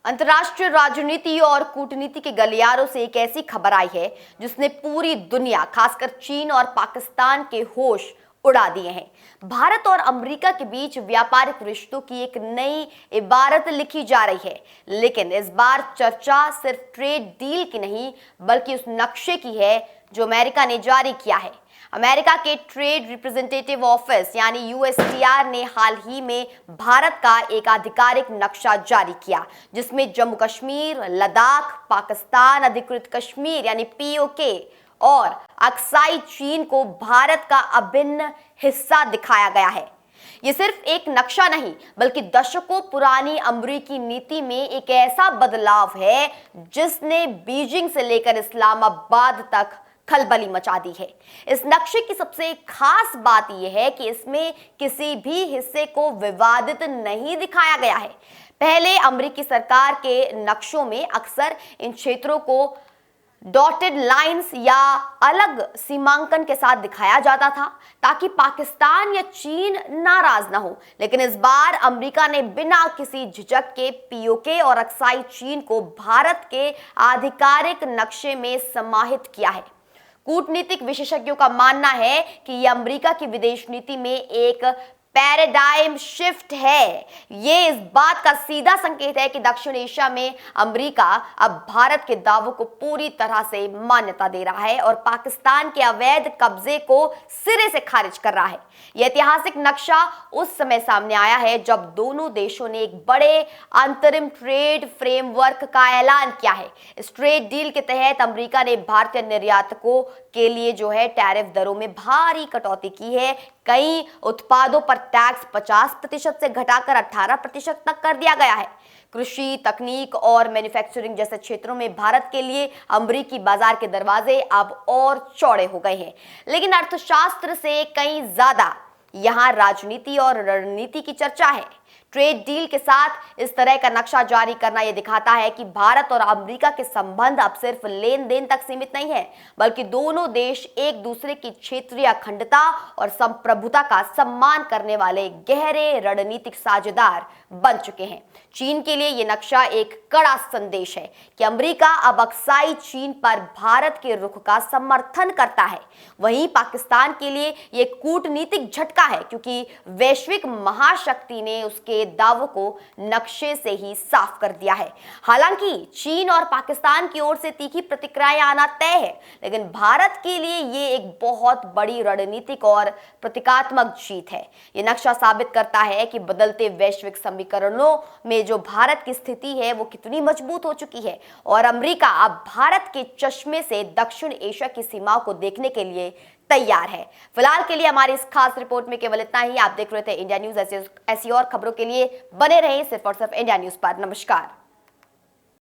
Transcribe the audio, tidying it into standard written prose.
अंतर्राष्ट्रीय राजनीति और कूटनीति के गलियारों से एक ऐसी खबर आई है जिसने पूरी दुनिया, खासकर चीन और पाकिस्तान के होश उड़ा दिए हैं। भारत और अमेरिका के बीच व्यापारिक रिश्तों की एक नई इबारत लिखी जा रही है, लेकिन इस बार चर्चा सिर्फ ट्रेड डील की नहीं बल्कि उस नक्शे की है जो अमेरिका ने जारी किया है। अमेरिका के ट्रेड रिप्रेजेंटेटिव ऑफिस यानी यूएसटीआर ने हाल ही में भारत का एक आधिकारिक नक्शा जारी किया, जिसमें जम्मू कश्मीर, लद्दाख, पाकिस्तान अधिकृत कश्मीर यानी पीओके और अक्साई चीन को भारत का अभिन्न हिस्सा दिखाया गया है। ये सिर्फ एक नक्शा नहीं बल्कि दशकों पुरानी अमेरिकी नीति में एक ऐसा बदलाव है जिसने बीजिंग से लेकर इस्लामाबाद तक खलबली मचा दी है। इस नक्शे की सबसे खास बात यह है कि इसमें किसी भी हिस्से को विवादित नहीं दिखाया गया है। पहले अमेरिकी सरकार के नक्शों में अक्सर इन क्षेत्रों को डॉटेड लाइंस या अलग सीमांकन के साथ दिखाया जाता था ताकि पाकिस्तान या चीन नाराज ना हो, लेकिन इस बार अमेरिका ने बिना किसी झिझक के पीओके और अक्साई चीन को भारत के आधिकारिक नक्शे में समाहित किया है। कूटनीतिक विशेषज्ञों का मानना है कि यह अमेरिका की विदेश नीति में एक पैराडाइम शिफ्ट है। ये इस बात का सीधा संकेत है कि दक्षिण एशिया में अमेरिका अब भारत के दावों को पूरी तरह से मान्यता दे रहा है और पाकिस्तान के अवैध कब्जे को सिरे से खारिज कर रहा है। यह ऐतिहासिक नक्शा उस समय सामने आया है जब दोनों देशों ने एक बड़े अंतरिम ट्रेड फ्रेमवर्क का ऐलान किया है। इस ट्रेड डील के तहत अमेरिका ने भारतीय निर्यातकों के लिए टैरिफ दरों में भारी कटौती की है। कई उत्पादों पर टैक्स 50% से घटाकर 18% तक कर दिया गया है। कृषि, तकनीक और मैन्युफैक्चरिंग जैसे क्षेत्रों में भारत के लिए अमेरिकी बाजार के दरवाजे अब और चौड़े हो गए हैं। लेकिन अर्थशास्त्र से कहीं ज्यादा यहाँ राजनीति और रणनीति की चर्चा है। ट्रेड डील के साथ इस तरह का नक्शा जारी करना यह दिखाता है कि भारत और अमेरिका के संबंध अब सिर्फ लेन देन तक सीमित नहीं है, बल्कि दोनों देश एक दूसरे की क्षेत्रीय अखंडता और संप्रभुता का सम्मान करने वाले गहरे रणनीतिक साझेदार बन चुके हैं। चीन के लिए यह नक्शा एक कड़ा संदेश है कि अमेरिका अब अक्साई चीन पर भारत के रुख का समर्थन करता है। वहीं पाकिस्तान के लिए यह कूटनीतिक झटका है, क्योंकि वैश्विक महाशक्ति ने उसके दावों को नक्शे से ही साफ कर दिया है। हालांकि चीन और पाकिस्तान की ओर से तीखी प्रतिक्रियाएं आना तय है, लेकिन भारत के लिए ये एक बहुत बड़ी रणनीतिक और प्रतीकात्मक जीत है। ये नक्शा साबित करता है कि बदलते वैश्विक समीकरणों में जो भारत की स्थिति है वो कितनी मजबूत हो चुकी है और अमेरिका अब भारत के चश्मे से दक्षिण एशिया की सीमाओं को देखने के लिए तैयार है। फिलहाल के लिए हमारी इस खास रिपोर्ट में केवल इतना ही। आप देख रहे थे इंडिया न्यूज। ऐसी और खबरों के लिए बने रहें सिर्फ और सिर्फ इंडिया न्यूज पर। नमस्कार।